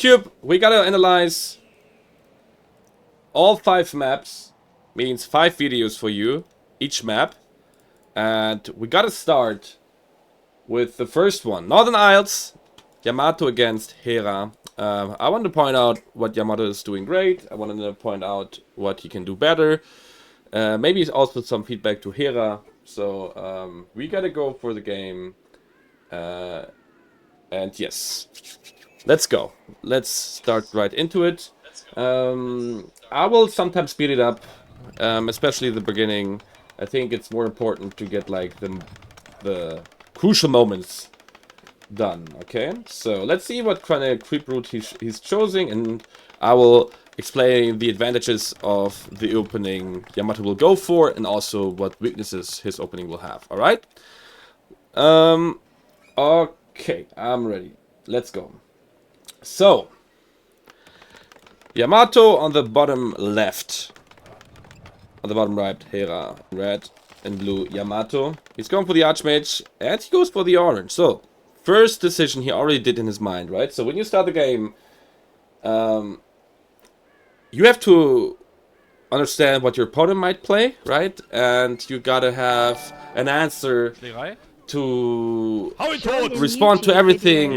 Cube, we gotta analyze all 5 maps, means 5 videos for you, each map. And we gotta start with the first one. Northern Isles, Yamato against Hera. I want to point out what Yamato is doing great. I want to point out what he can do better. Maybe also some feedback to Hera. So we gotta go for the game. And yes, let's go. Let's start right into it. I will sometimes speed it up, especially the beginning. I think it's more important to get like the crucial moments done. Okay, so let's see what kind of creep route he's choosing, and I will explain the advantages of the opening Yamato will go for, and also what weaknesses his opening will have. All right. Okay, I'm ready. Let's go. So, Yamato on the bottom left. On the bottom right, Hera. Red and blue, Yamato. He's going for the Archmage, and he goes for the orange. So, first decision he already did in his mind, right? So, when you start the game, you have to understand what your opponent might play, right? And you gotta have an answer to respond to everything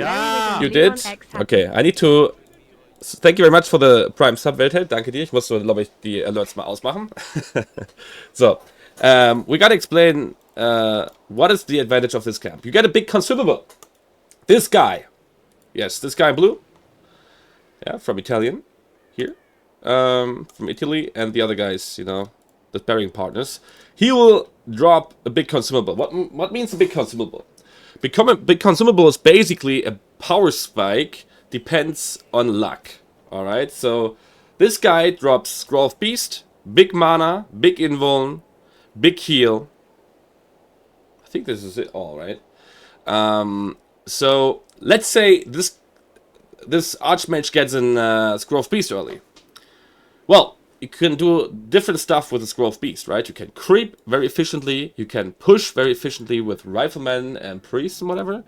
you did. Okay, I need to... Thank you very much for the Prime Sub, Weltheld. Danke dir. Ich muss so, glaube ich, die Alerts mal ausmachen. So, we gotta explain what is the advantage of this camp. You get a big consumable. This guy. Yes, this guy in blue. Yeah, from Italian. Here. From Italy. And the other guys, you know, the pairing partners. He will drop a big consumable. What means a big consumable? A big consumable is basically a power spike, depends on luck. Alright, so this guy drops Scroll of Beast, big mana, big invuln, big heal. I think this is it all, right? So let's say this Archmage gets an Scroll of Beast early. Well, you can do different stuff with the Scroll of Beast, right? You can creep very efficiently, you can push very efficiently with Riflemen and Priests and whatever,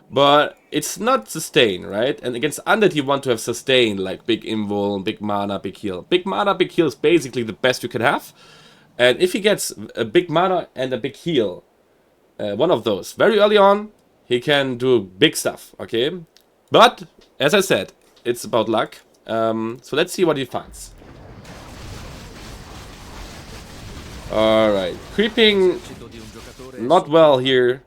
but it's not sustain, right? And against Undead you want to have sustain, like big invul, big mana, big heal. Big mana, big heal is basically the best you can have, and if he gets a big mana and a big heal, one of those, very early on, he can do big stuff, okay? But, as I said, it's about luck, so let's see what he finds. Alright, creeping not well here.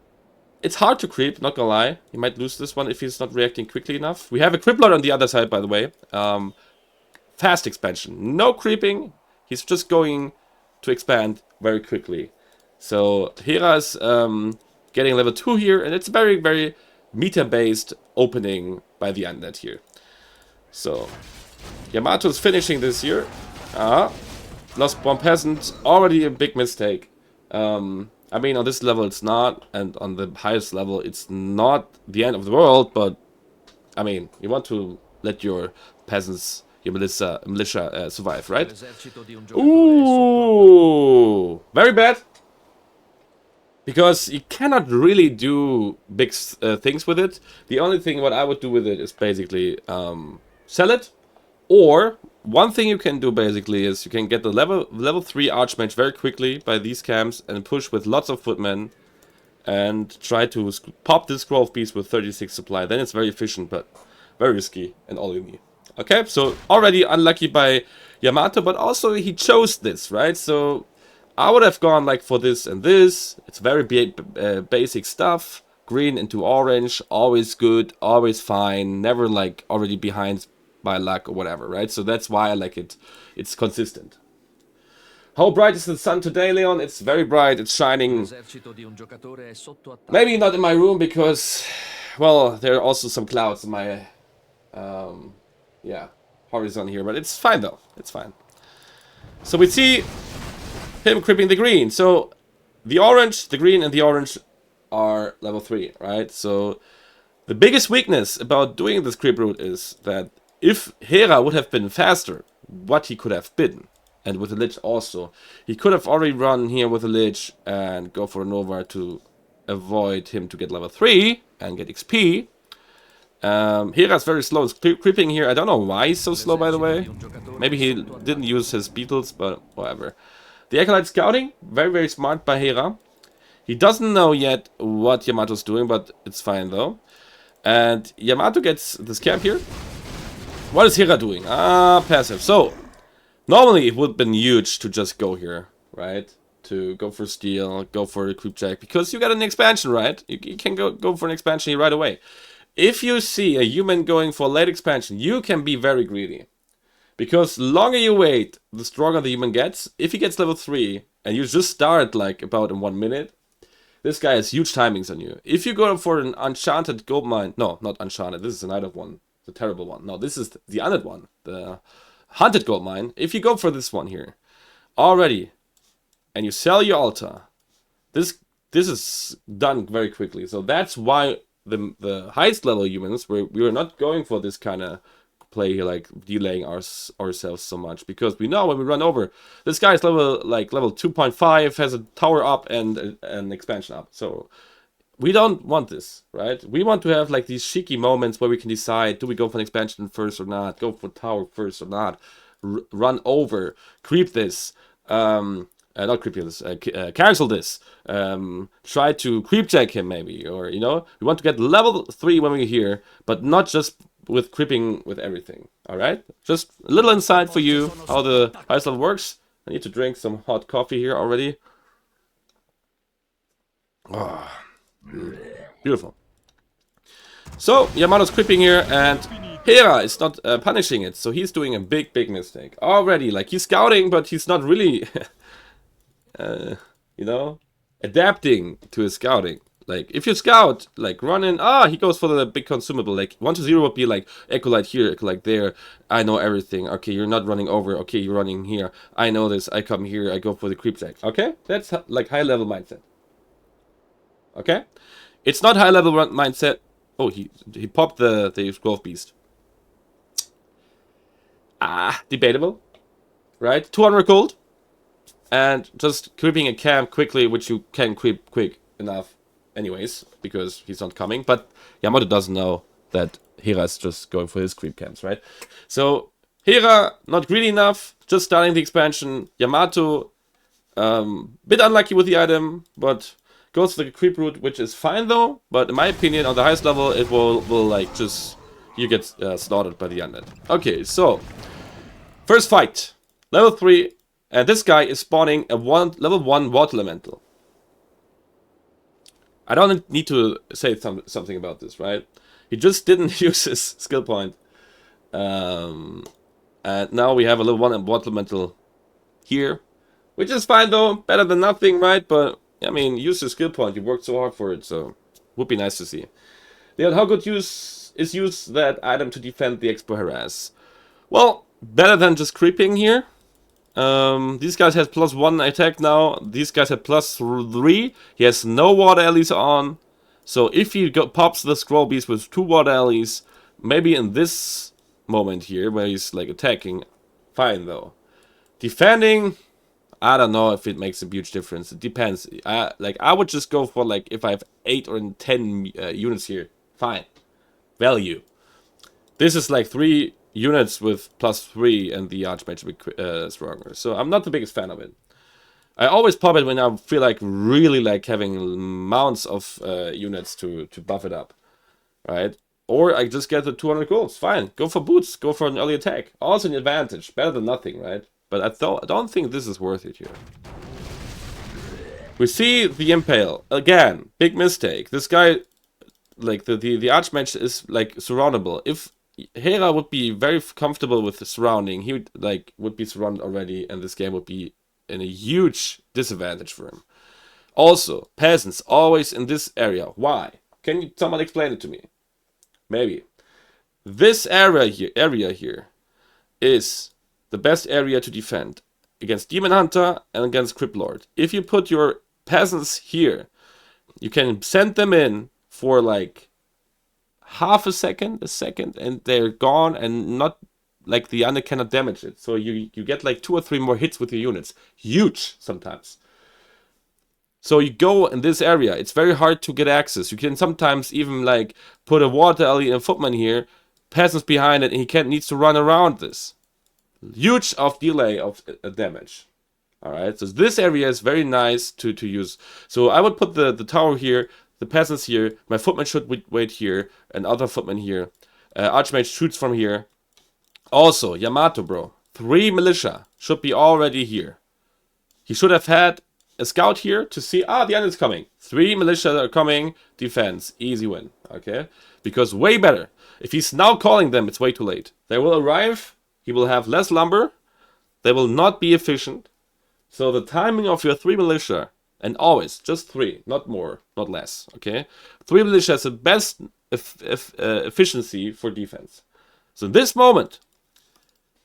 It's hard to creep, not gonna lie. He might lose this one if he's not reacting quickly enough. We have a Crippler on the other side, by the way. Fast expansion. No creeping. He's just going to expand very quickly. So Hera's getting level 2 here, and it's a very, very meta-based opening by the Undead here. So Yamato's finishing this here. Lost Bomb Peasant, already a big mistake. I mean, on this level it's not, and on the highest level it's not the end of the world, but, I mean, you want to let your peasants, your militia survive, right? Ooh, very bad. Because you cannot really do big things with it. The only thing what I would do with it is basically sell it, or... One thing you can do basically is you can get the level 3 Archmage very quickly by these camps and push with lots of footmen and try to pop this Scroll of Beast with 36 supply. Then it's very efficient but very risky and all you need. Okay, so already unlucky by Yamato, but also he chose this, right? So I would have gone like for this and this. It's very basic stuff. Green into orange, always good, always fine, never like already behind by luck or whatever, right? So that's why I like it. It's consistent. How bright is the sun today, Leon? It's very bright. It's shining. Maybe not in my room because, well, there are also some clouds in my, yeah, horizon here. But it's fine though. It's fine. So we see him creeping the green. So the orange, the green, and the orange are level 3, right? So the biggest weakness about doing this creep route is that if Hera would have been faster, what he could have been, and with the Lich also, he could have already run here with the Lich and go for a Nova to avoid him to get level 3 and get XP. Hera's very slow. It's creeping here. I don't know why he's so slow, by the way. Maybe he didn't use his beetles, but whatever. The Acolyte scouting. Very, very smart by Hera. He doesn't know yet what Yamato's doing, but it's fine, though. And Yamato gets this camp here. What is Hera doing? Ah, passive. So, normally it would have been huge to just go here, right? To go for steal, go for a creep check, because you got an expansion, right? You can go for an expansion here right away. If you see a human going for a late expansion, you can be very greedy. Because the longer you wait, the stronger the human gets. If he gets level 3, and you just start like about in 1 minute, this guy has huge timings on you. If you go for an enchanted gold mine, no, not enchanted, this is another one, the terrible one. No, this is the undead one, the hunted gold mine. If you go for this one here, already, and you sell your altar, this is done very quickly. So that's why the highest level humans, we were not going for this kind of play here, like delaying ourselves so much, because we know when we run over, this guy is level 2.5, has a tower up and an expansion up. So we don't want this, right? We want to have like these cheeky moments where we can decide, do we go for an expansion first or not, go for tower first or not, run over, creep this, not creep this, cancel this, try to creep check him maybe, or, you know, we want to get level 3 when we're here, but not just with creeping with everything. Alright? Just a little insight for you how the highest level works. I need to drink some hot coffee here already. Oh, beautiful. So, Yamato's creeping here, and Hera is not punishing it, so he's doing a big mistake. Already, like, he's scouting, but he's not really, you know, adapting to his scouting. Like, if you scout, like, run in, he goes for the big consumable. Like, 1 to 0 would be like, Acolyte here, Acolyte there. I know everything. Okay, you're not running over. Okay, you're running here. I know this. I come here. I go for the creep check. Okay? That's, like, high-level mindset. Okay? It's not high-level mindset. Oh, he popped the growth beast. Debatable. Right? 200 gold. And just creeping a camp quickly, which you can creep quick enough. Anyways, because he's not coming, but Yamato doesn't know that Hera is just going for his creep camps, right? So Hera not greedy enough, just starting the expansion. Yamato, bit unlucky with the item, but goes for the creep route, which is fine though. But in my opinion, on the highest level, it will like just you get slaughtered by the undead. Okay, so first fight, level 3, and this guy is spawning a level 1 water elemental. I don't need to say something about this, right? He just didn't use his skill point. And now we have a level 1 water elemental here. Which is fine though, better than nothing, right? But, I mean, use your skill point, you worked so hard for it, so would be nice to see. Leon, how good use that item to defend the Expo Harass? Well, better than just creeping here. These guys have +1 attack now. These guys have +3. He has no water alleys on. So if he pops the scroll beast with 2 water alleys, maybe in this moment here where he's like attacking, fine though. Defending, I don't know if it makes a huge difference. It depends. I would just go for like if I have 8 or 10 units here, fine. Value. This is like 3 units with +3 and the Archmage will be stronger. So I'm not the biggest fan of it. I always pop it when I feel like really like having mounts of units to buff it up. Right? Or I just get the 200 golds. Fine. Go for boots. Go for an early attack. Also an advantage. Better than nothing, right? But I don't think this is worth it here. We see the Impale. Again, big mistake. This guy, like the Archmage is like surroundable. If Hera would be very comfortable with the surrounding, he would be surrounded already, and this game would be in a huge disadvantage for him. Also, peasants always in this area. Why? Can someone explain it to me? Maybe. This area here is the best area to defend against Demon Hunter and against Crypt Lord. If you put your peasants here, you can send them in for like half a second, and they're gone, and not like the undead cannot damage it. So you get like 2 or 3 more hits with your units. Huge sometimes. So you go in this area. It's very hard to get access. You can sometimes even like put a water alley and a footman here. Peasants behind it, and he needs to run around this. Huge of delay of damage. Alright, so this area is very nice to use. So I would put the tower here, the peasants here, my footman should wait here, and other footman here. Archmage shoots from here. Also, Yamato, bro. 3 militia should be already here. He should have had a scout here to see, the end is coming. 3 militia are coming, defense, easy win, okay? Because way better. If he's now calling them, it's way too late. They will arrive, he will have less lumber, they will not be efficient. So the timing of your 3 militia, and always, just 3, not more, not less, okay? 3 militia is the best efficiency for defense. So in this moment,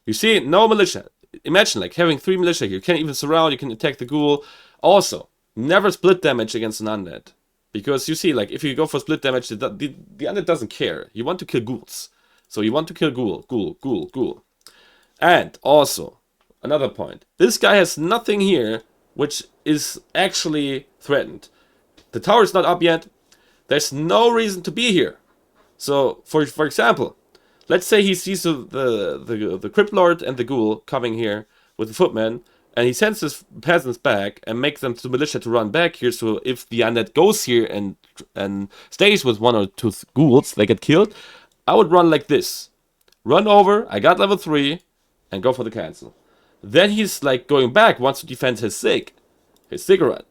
you see, no militia. Imagine like having 3 militia here. You can't even surround, you can attack the ghoul. Also, never split damage against an undead. Because you see, like, if you go for split damage, the undead doesn't care. You want to kill ghouls. So you want to kill ghoul. And also, another point. This guy has nothing here which is actually threatened. The tower is not up yet. There's no reason to be here. So, for example, let's say he sees the Crypt Lord and the Ghoul coming here with the footman, and he sends his peasants back and makes them to militia to run back here. So if the undead goes here and stays with 1 or 2 ghouls, they get killed. I would run like this. Run over, I got level 3, and go for the cancel. Then he's like going back, wants to defend his cigarette.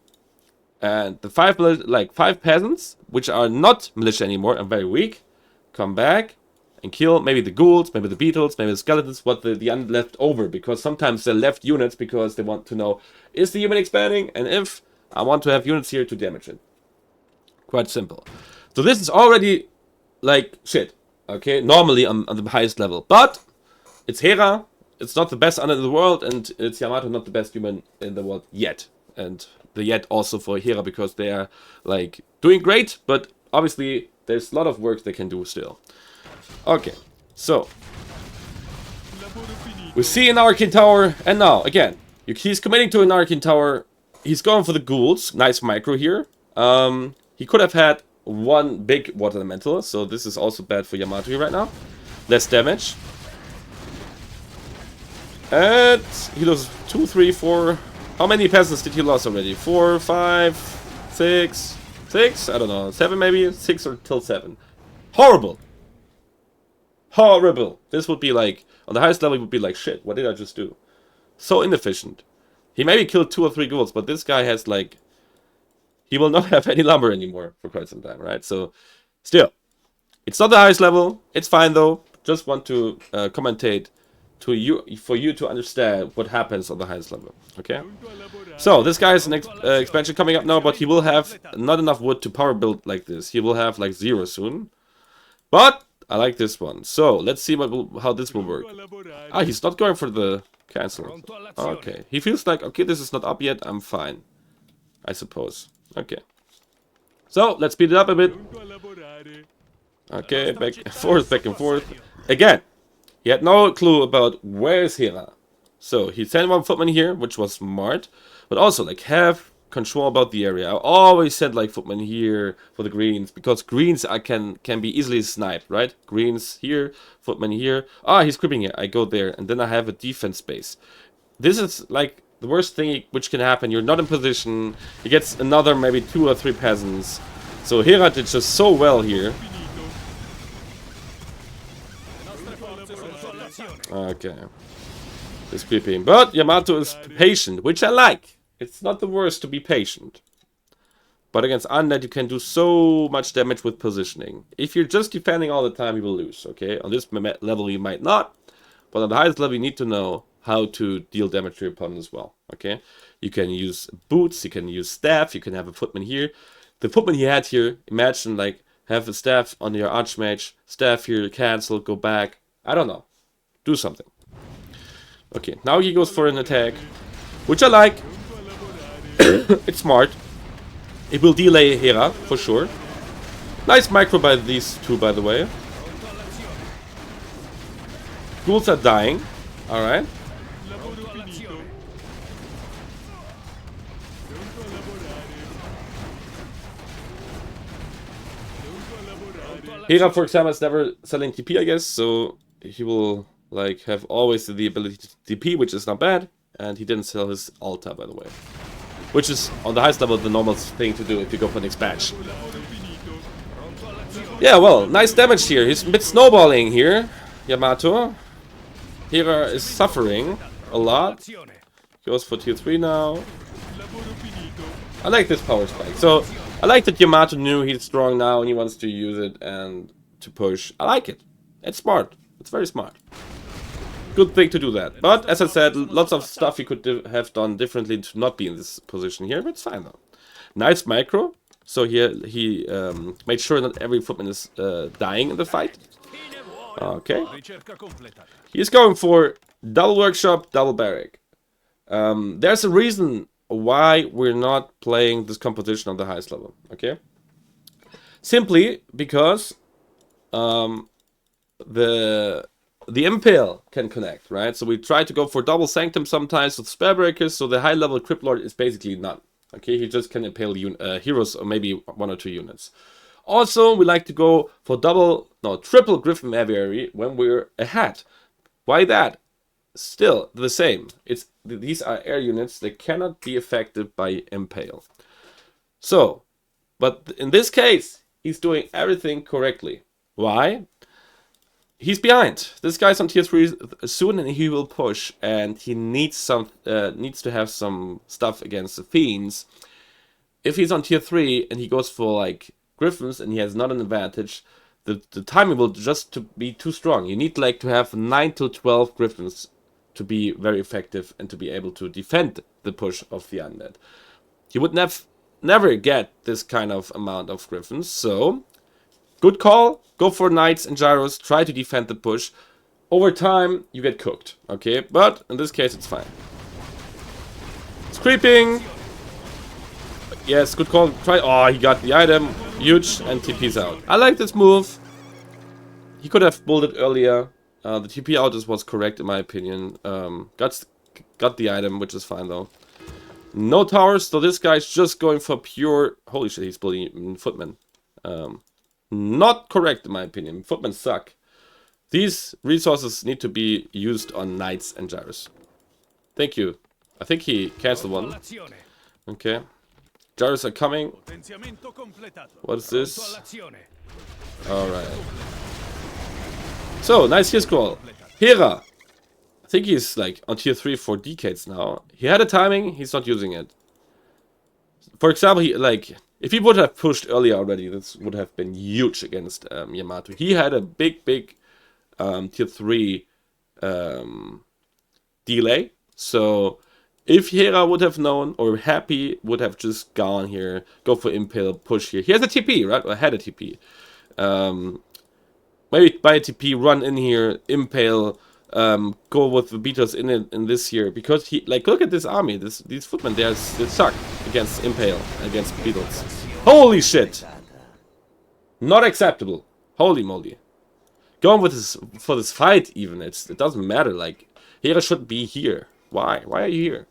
And the 5 peasants, which are not militia anymore and very weak, come back and kill maybe the ghouls, maybe the beetles, maybe the skeletons, what the undead left over. Because sometimes they left units because they want to know, is the human expanding? And if, I want to have units here to damage it. Quite simple. So this is already like shit. Okay, normally on the highest level. But it's Hera. It's not the best undead in the world, and it's Yamato, not the best human in the world yet. And the yet also for Hera, because they are like doing great, but obviously there's a lot of work they can do still. Okay, so we see an Arcane Tower, and now again, he's committing to an Arcane Tower. He's going for the ghouls. Nice micro here. He could have had 1 big water elemental, so this is also bad for Yamato here right now. Less damage. And he lost 2, 3, 4. How many peasants did he lose already? 4, 5, 6, 6? I don't know. 7 maybe? 6 or till 7. Horrible. Horrible. This would be like, on the highest level, it would be like, shit, what did I just do? So inefficient. He maybe killed 2 or 3 ghouls, but this guy has like, he will not have any lumber anymore for quite some time, right? So, still, it's not the highest level. It's fine though. Just want to commentate for you to understand what happens on the highest level, okay? So this guy has an expansion coming up now, but he will have not enough wood to power build like this. He will have like 0 soon, but I like this one. So let's see how this will work. He's not going for the cancel. Okay, he feels like, okay, this is not up yet, I'm fine, I suppose. Okay, so let's speed it up a bit. Okay, back and forth again. He had no clue about where is Hera. So he sent 1 footman here, which was smart. But also, like, have control about the area. I always said, like, footman here for the greens. Because greens can be easily sniped, right? Greens here, footman here. He's creeping here. I go there. And then I have a defense base. This is, like, the worst thing which can happen. You're not in position. He gets another maybe 2 or 3 peasants. So Hera did just so well here. Okay. It's creeping. But Yamato is patient, which I like. It's not the worst to be patient. But against undead, you can do so much damage with positioning. If you're just defending all the time, you will lose, okay? On this level, you might not. But on the highest level, you need to know how to deal damage to your opponent as well, okay? You can use boots, you can use staff, you can have a footman here. The footman he had here, imagine, like, have a staff on your archmage, staff here, cancel, go back. I don't know. Do something. Okay, now he goes for an attack, which I like. It's smart. It will delay Hera, for sure. Nice micro by these 2, by the way. Ghouls are dying. Alright. Hera, for example, is never selling TP, I guess, so he will like have always the ability to TP, which is not bad. And he didn't sell his Alta, by the way. Which is, on the highest level, the normal thing to do if you go for the next batch. Yeah, well, nice damage here. He's a bit snowballing here, Yamato. Hera is suffering a lot. Goes for tier 3 now. I like this power spike. So, I like that Yamato knew he's strong now and he wants to use it and to push. I like it. It's smart. It's very smart. Good thing to do that. But, as I said, lots of stuff he could have done differently to not be in this position here. But it's fine though. Nice micro. So here he made sure that every footman is dying in the fight. Okay. He's going for double workshop, double barrack. There's a reason why we're not playing this composition on the highest level, okay? Simply because the Impale can connect, right? So we try to go for double Sanctum sometimes with Spell Breakers, so the high level Crypt Lord is basically none, okay? He just can impale heroes or maybe 1 or 2 units. Also, we like to go for triple Griffin Aviary when we're ahead. Why that? Still the same. These are air units that cannot be affected by Impale. So, but in this case, he's doing everything correctly. Why? He's behind. This guy's on tier 3 soon, and he will push. And he needs to have some stuff against the fiends. If he's on tier 3 and he goes for like Griffins and he has not an advantage, the timing will just be too strong. You need like to have 9 to 12 Griffins to be very effective and to be able to defend the push of the undead. You would never get this kind of amount of Griffins, so good call. Go for Knights and Gyros, try to defend the push. Over time, you get cooked, okay? But in this case, it's fine. It's creeping. Yes, good call. Oh, he got the item. Huge, and TP's out. I like this move. He could have pulled it earlier. The TP out was correct in my opinion. Got the item, which is fine though. No towers, so this guy's just going for pure... Holy shit, he's building Footmen. Not correct in my opinion. Footmen suck. These resources need to be used on Knights and Gyros. Thank you. I think he canceled one. Okay. Gyros are coming. What is this? Alright. So, nice heal scroll. Hera. I think he's like on tier 3 for decades now. He had a timing, he's not using it. For example, if he would have pushed earlier already, this would have been huge against Yamato. He had a big tier 3 delay. So, if Hera would have known, or Happy would have just gone here, go for Impale, push here. He has a TP, right? Or had a TP. Maybe buy a TP, run in here, Impale, go with the beaters in this here. Because look at this army. These footmen, they suck against Impale, against beetles. Holy shit! Not acceptable. Holy moly. Going with for this fight even, it doesn't matter. Like, Hera should be here. Why? Why are you here?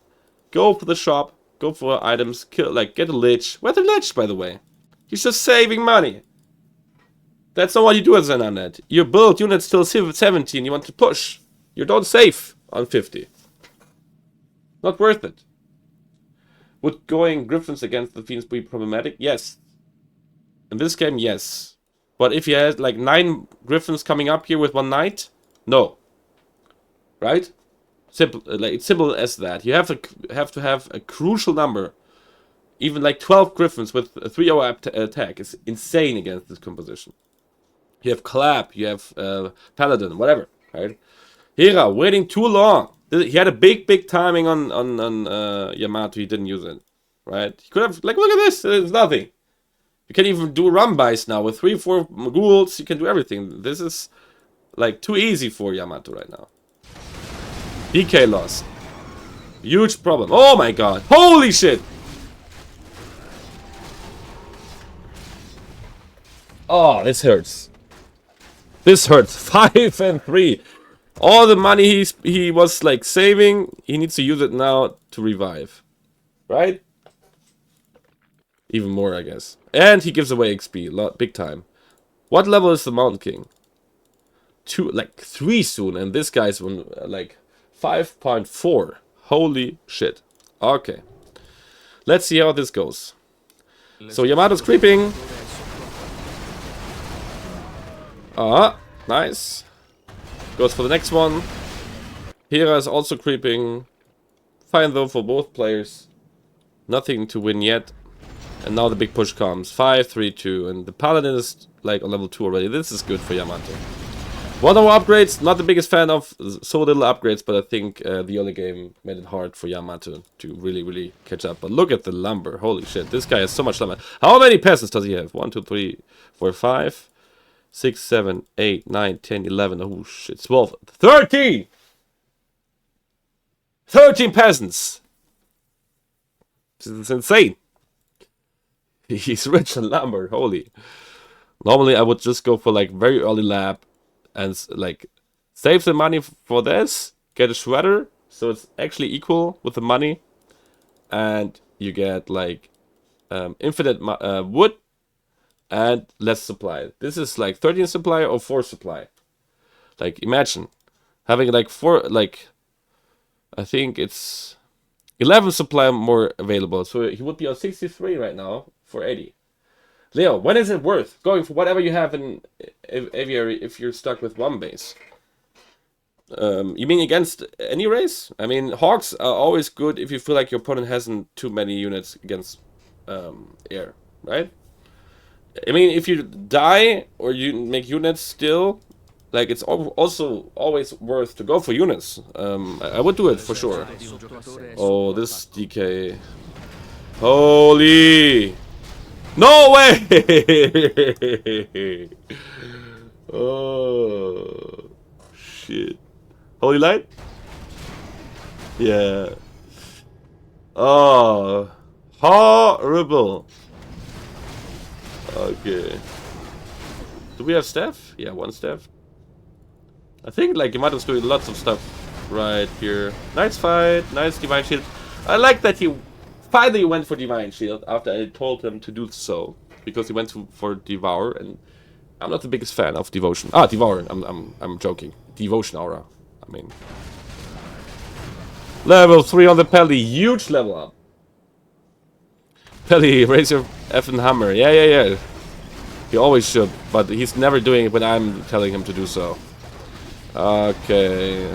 Go for the shop, go for items, kill, get a lich. Where's the lich, by the way? He's just saving money. That's not what you do as an undead. You build units till 17, you want to push. You don't save on 50. Not worth it. Would going Griffins against the Fiends be problematic? Yes. In this game, yes. But if you had 9 Griffins coming up here with 1 Knight, no. Right? Simple, it's simple as that. You have to have a crucial number. Even 12 Griffins with a 3-hour attack is insane against this composition. You have Clap, you have Paladin, whatever, right? Hera waiting too long. He had a big timing on Yamato. He didn't use it, right? He could have look at this. It's nothing. You can even do run-bys now with 3-4 ghouls. You can do everything. This is too easy for Yamato right now. DK loss. Huge problem. Oh my god. Holy shit. Oh, this hurts. This hurts. 5 and 3. All the money he was saving, he needs to use it now to revive. Right? Even more, I guess. And he gives away XP, big time. What level is the Mountain King? 2, like 3 soon, and this guy's on like 5.4. Holy shit. Okay. Let's see how this goes. So Yamato's creeping. Nice. Goes for the next one. Hera is also creeping. Fine though for both players. Nothing to win yet. And now the big push comes. 5, 3, 2. And the Paladin is like on level 2 already. This is good for Yamato. One more upgrades. Not the biggest fan of so little upgrades, but I think the early game made it hard for Yamato to really catch up. But look at the lumber. Holy shit. This guy has so much lumber. How many peasants does he have? 1, 2, 3, 4, 5, 6, 7, 8, 9, 10, 11. Oh shit. 12. 13! 13 peasants! This is insane. He's rich in lumber, holy. Normally I would just go for like very early lab and like save the money for this, get a shredder, so it's actually equal with the money, and you get like infinite wood and less supply. This is like 13 supply or 4 supply. Like imagine having like 4, like I think it's 11 supply more available, so he would be on 63 right now for 80. Leo, when is it worth going for whatever you have in aviary if you're stuck with one base? You mean against any race? I mean, Hawks are always good if you feel like your opponent hasn't too many units against air, right? I mean, if you die or you make units still, like it's also always worth to go for units. I would do it for sure. Oh, this DK. Holy! No way! Oh shit! Holy light? Yeah. Oh, horrible. Okay. Do we have staff? Yeah, 1 staff. I think like Yamato's doing lots of stuff right here. Nice fight, nice divine shield. I like that he finally went for divine shield after I told him to do so, because he went for devour, and I'm not the biggest fan of devotion. Devour. I'm joking. Devotion aura. I mean, level 3 on the Pelly, huge level up. Pelly, raise your effing hammer. Yeah. He always should, but he's never doing it when I'm telling him to do so. Okay.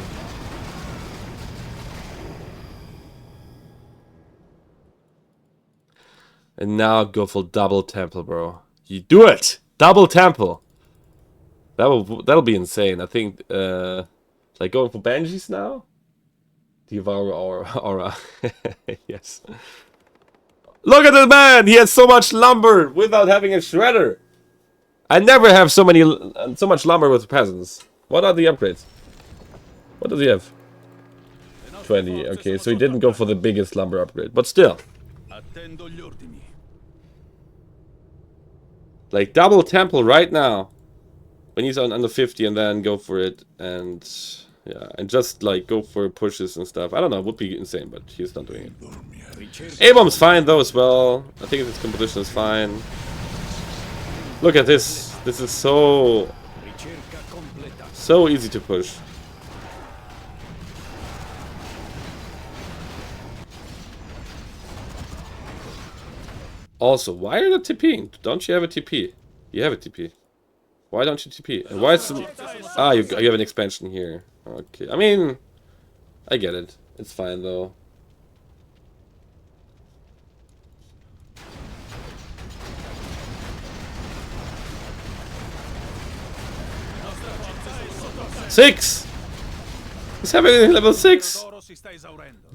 And now go for double temple, bro. You do it! Double temple! That'll be insane. I think like going for banshees now? Devour aura. Yes. Look at the man! He has so much lumber without having a shredder! I never have so much lumber with peasants. What are the upgrades? What does he have? 20. Okay, so he didn't go for the biggest lumber upgrade, but still. Like double temple right now. When he's on under 50, and then go for it, and yeah, and just like go for pushes and stuff. I don't know, it would be insane, but he's not doing it. A-bomb's fine though as well. I think his composition is fine. Look at this. This is so easy to push. Also, why are you not TPing? Don't you have a TP? You have a TP. Why don't you TP? And why is the... you have an expansion here. Okay, I mean, I get it. It's fine though. Six! He's having level 6!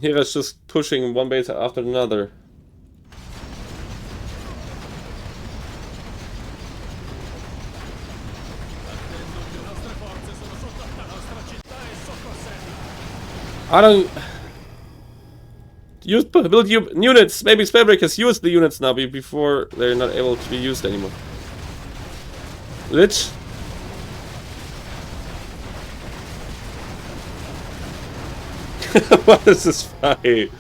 Hera's just pushing one base after another. I don't... build units! Maybe Spellbreak has used the units now before they're not able to be used anymore. Lich? What is this fight?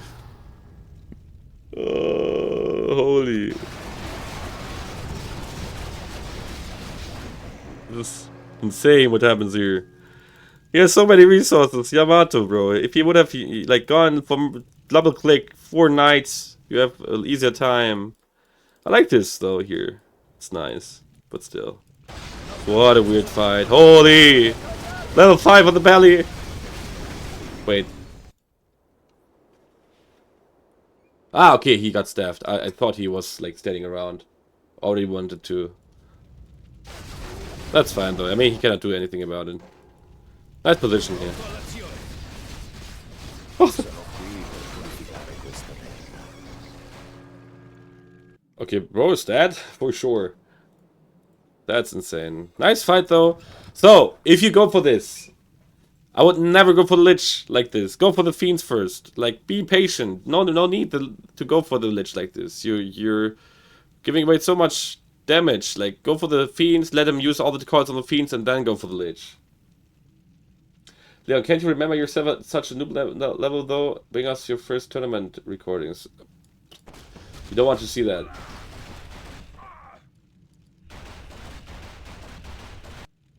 Oh, holy. This is insane what happens here. He has so many resources, Yamato, bro. If he would have like gone from double click 4 knights, you have an easier time. I like this though here. It's nice, but still. What a weird fight. Holy! Level 5 on the belly! Wait. Ah, okay, he got staffed. I thought he was like standing around. Already wanted to. That's fine though. I mean, he cannot do anything about it. Nice position here. Okay, bro is dead for sure. That's insane. Nice fight though. So, if you go for this, I would never go for the Lich like this. Go for the Fiends first. Like, be patient. No need to go for the Lich like this. You're giving away so much damage. Like, go for the Fiends, let him use all the cards on the Fiends, and then go for the Lich. Leon, can't you remember yourself at such a noob level though? Bring us your first tournament recordings. You don't want to see that.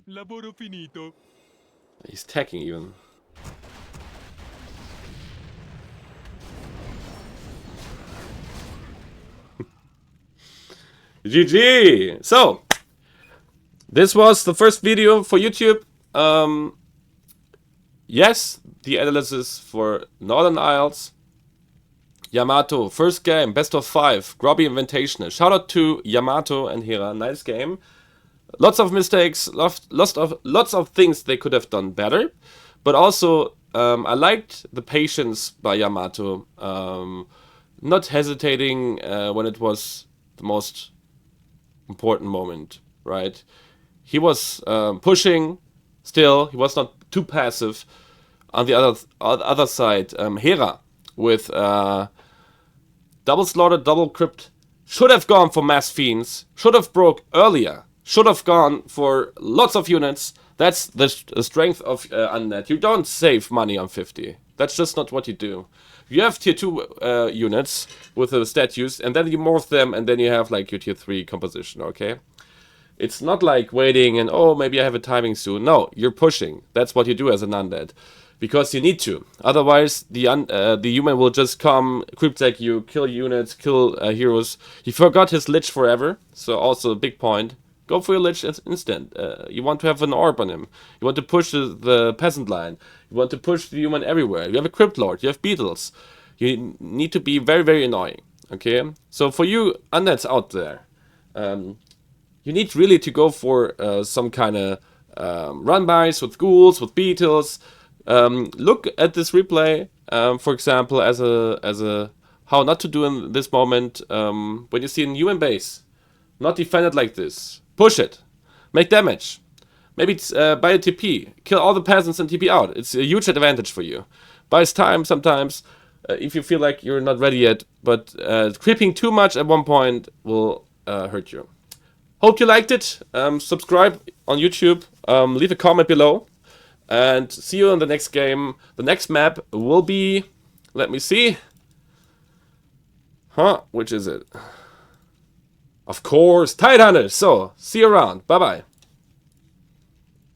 Lavoro finito. He's tacking even. GG! So, this was the first video for YouTube. Yes, the analysis for Northern Isles. Yamato, first game, best of 5, Grobby Invitational. Shout out to Yamato and Hera, nice game. Lots of mistakes, lots of things they could have done better. But also, I liked the patience by Yamato. Not hesitating when it was the most important moment, right? He was pushing still, he was not too passive. On the other side, Hera with double slaughter, double crypt, should have gone for mass fiends, should have broke earlier, should have gone for lots of units. That's the strength of Undead. You don't save money on 50. That's just not what you do. You have tier 2 units with the statues, and then you morph them, and then you have like your tier 3 composition, okay? It's not like waiting and, oh, maybe I have a timing soon. No, you're pushing. That's what you do as an Undead. Because you need to. Otherwise, the human will just come, crypt you, kill units, kill heroes. He forgot his Lich forever, so also a big point. Go for your Lich instant. You want to have an orb on him. You want to push the peasant line. You want to push the human everywhere. You have a Crypt Lord, you have beetles. You need to be very, very annoying. Okay? So for you Undeads out there, you need really to go for some kind of run-bys with ghouls, with beetles. Look at this replay, for example, as a how not to do in this moment when you see a human base. Not defend it like this. Push it. Make damage. Maybe it's buy a TP. Kill all the peasants and TP out. It's a huge advantage for you. Buys time sometimes if you feel like you're not ready yet. But creeping too much at one point will hurt you. Hope you liked it. Subscribe on YouTube. Leave a comment below. And see you in the next game. The next map will be... Let me see. Which is it? Of course, Tidehunters. So, see you around. Bye-bye.